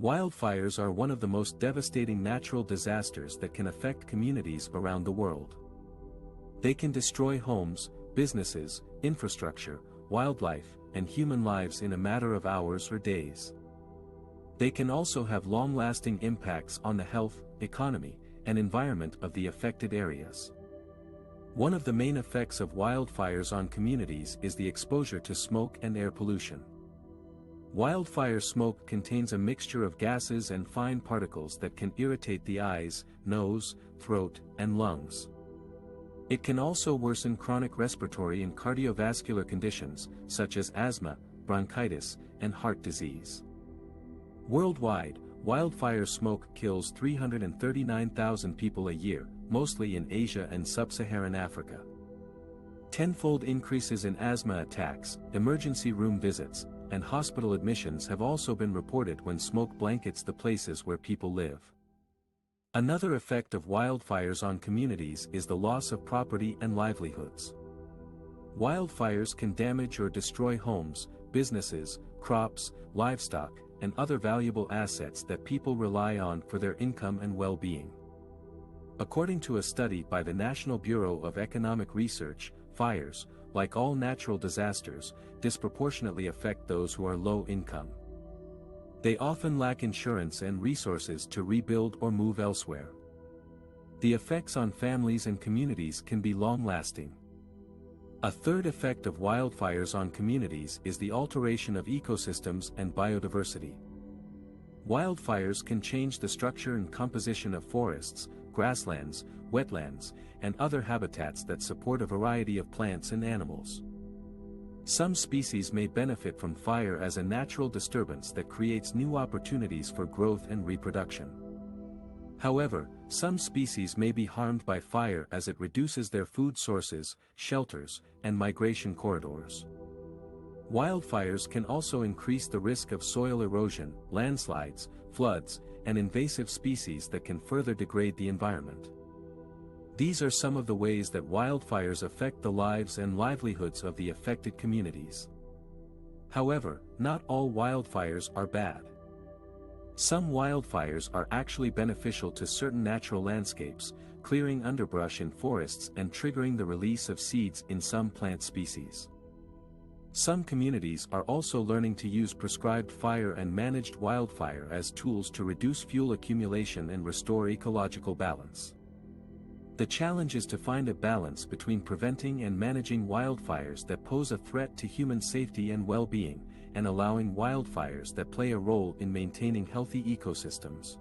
Wildfires are one of the most devastating natural disasters that can affect communities around the world. They can destroy homes, businesses, infrastructure, wildlife, and human lives in a matter of hours or days. They can also have long-lasting impacts on the health, economy, and environment of the affected areas. One of the main effects of wildfires on communities is the exposure to smoke and air pollution. Wildfire smoke contains a mixture of gases and fine particles that can irritate the eyes, nose, throat, and lungs. It can also worsen chronic respiratory and cardiovascular conditions, such as asthma, bronchitis, and heart disease. Worldwide, wildfire smoke kills 339,000 people a year, mostly in Asia and sub-Saharan Africa. Tenfold increases in asthma attacks, emergency room visits, and hospital admissions have also been reported when smoke blankets the places where people live. Another effect of wildfires on communities is the loss of property and livelihoods. Wildfires can damage or destroy homes, businesses, crops, livestock, and other valuable assets that people rely on for their income and well-being. According to a study by the National Bureau of Economic Research, fires, like all natural disasters, disproportionately affect those who are low income. They often lack insurance and resources to rebuild or move elsewhere. The effects on families and communities can be long-lasting. A third effect of wildfires on communities is the alteration of ecosystems and biodiversity. Wildfires can change the structure and composition of forests, grasslands, wetlands, and other habitats that support a variety of plants and animals. Some species may benefit from fire as a natural disturbance that creates new opportunities for growth and reproduction. However, some species may be harmed by fire as it reduces their food sources, shelters, and migration corridors. Wildfires can also increase the risk of soil erosion, landslides, floods, and invasive species that can further degrade the environment. These are some of the ways that wildfires affect the lives and livelihoods of the affected communities. However, not all wildfires are bad. Some wildfires are actually beneficial to certain natural landscapes, clearing underbrush in forests and triggering the release of seeds in some plant species. Some communities are also learning to use prescribed fire and managed wildfire as tools to reduce fuel accumulation and restore ecological balance. The challenge is to find a balance between preventing and managing wildfires that pose a threat to human safety and well-being, and allowing wildfires that play a role in maintaining healthy ecosystems.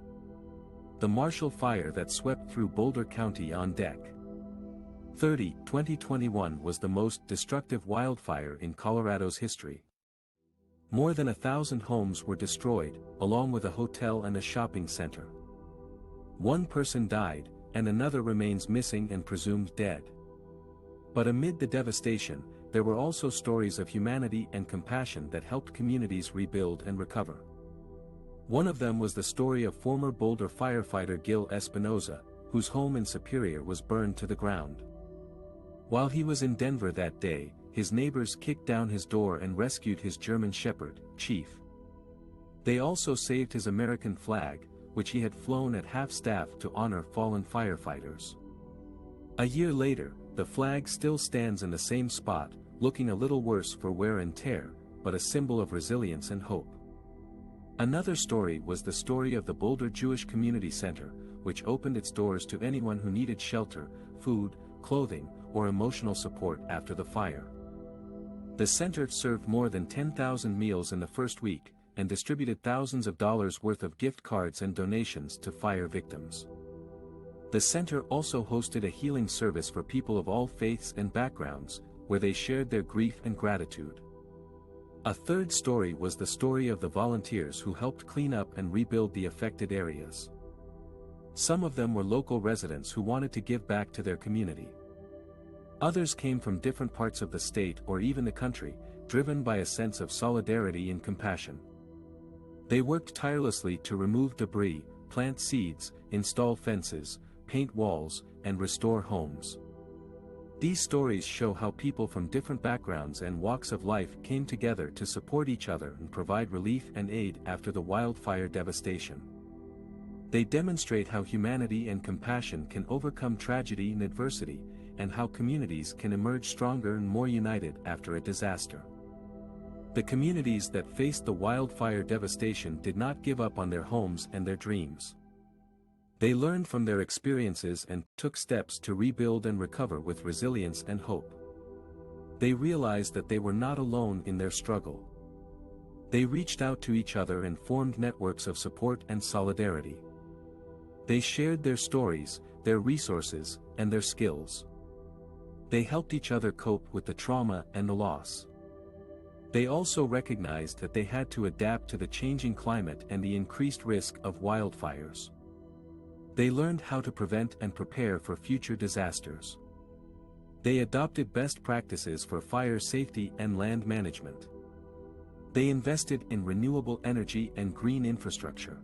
The Marshall Fire that swept through Boulder County on Dec. 30, 2021 was the most destructive wildfire in Colorado's history. More than 1,000 homes were destroyed, along with a hotel and a shopping center. One person died, and another remains missing and presumed dead. But amid the devastation, there were also stories of humanity and compassion that helped communities rebuild and recover. One of them was the story of former Boulder firefighter Gil Espinoza, whose home in Superior was burned to the ground. While he was in Denver that day, his neighbors kicked down his door and rescued his German Shepherd, Chief. They also saved his American flag, which he had flown at half-staff to honor fallen firefighters. A year later, the flag still stands in the same spot, looking a little worse for wear and tear, but a symbol of resilience and hope. Another story was the story of the Boulder Jewish Community Center, which opened its doors to anyone who needed shelter, food, clothing, or emotional support after the fire. The center served more than 10,000 meals in the first week, and distributed thousands of dollars worth of gift cards and donations to fire victims. The center also hosted a healing service for people of all faiths and backgrounds, where they shared their grief and gratitude. A third story was the story of the volunteers who helped clean up and rebuild the affected areas. Some of them were local residents who wanted to give back to their community. Others came from different parts of the state or even the country, driven by a sense of solidarity and compassion. They worked tirelessly to remove debris, plant seeds, install fences, paint walls, and restore homes. These stories show how people from different backgrounds and walks of life came together to support each other and provide relief and aid after the wildfire devastation. They demonstrate how humanity and compassion can overcome tragedy and adversity, and how communities can emerge stronger and more united after a disaster. The communities that faced the wildfire devastation did not give up on their homes and their dreams. They learned from their experiences and took steps to rebuild and recover with resilience and hope. They realized that they were not alone in their struggle. They reached out to each other and formed networks of support and solidarity. They shared their stories, their resources, and their skills. They helped each other cope with the trauma and the loss. They also recognized that they had to adapt to the changing climate and the increased risk of wildfires. They learned how to prevent and prepare for future disasters. They adopted best practices for fire safety and land management. They invested in renewable energy and green infrastructure.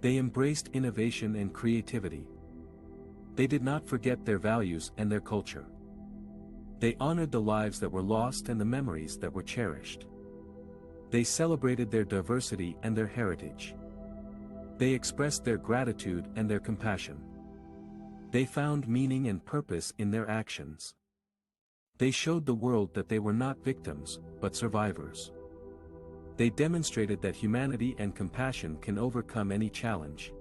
They embraced innovation and creativity. They did not forget their values and their culture. They honored the lives that were lost and the memories that were cherished. They celebrated their diversity and their heritage. They expressed their gratitude and their compassion. They found meaning and purpose in their actions. They showed the world that they were not victims, but survivors. They demonstrated that humanity and compassion can overcome any challenge.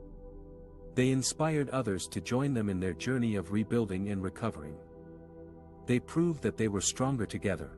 They inspired others to join them in their journey of rebuilding and recovering. They proved that they were stronger together.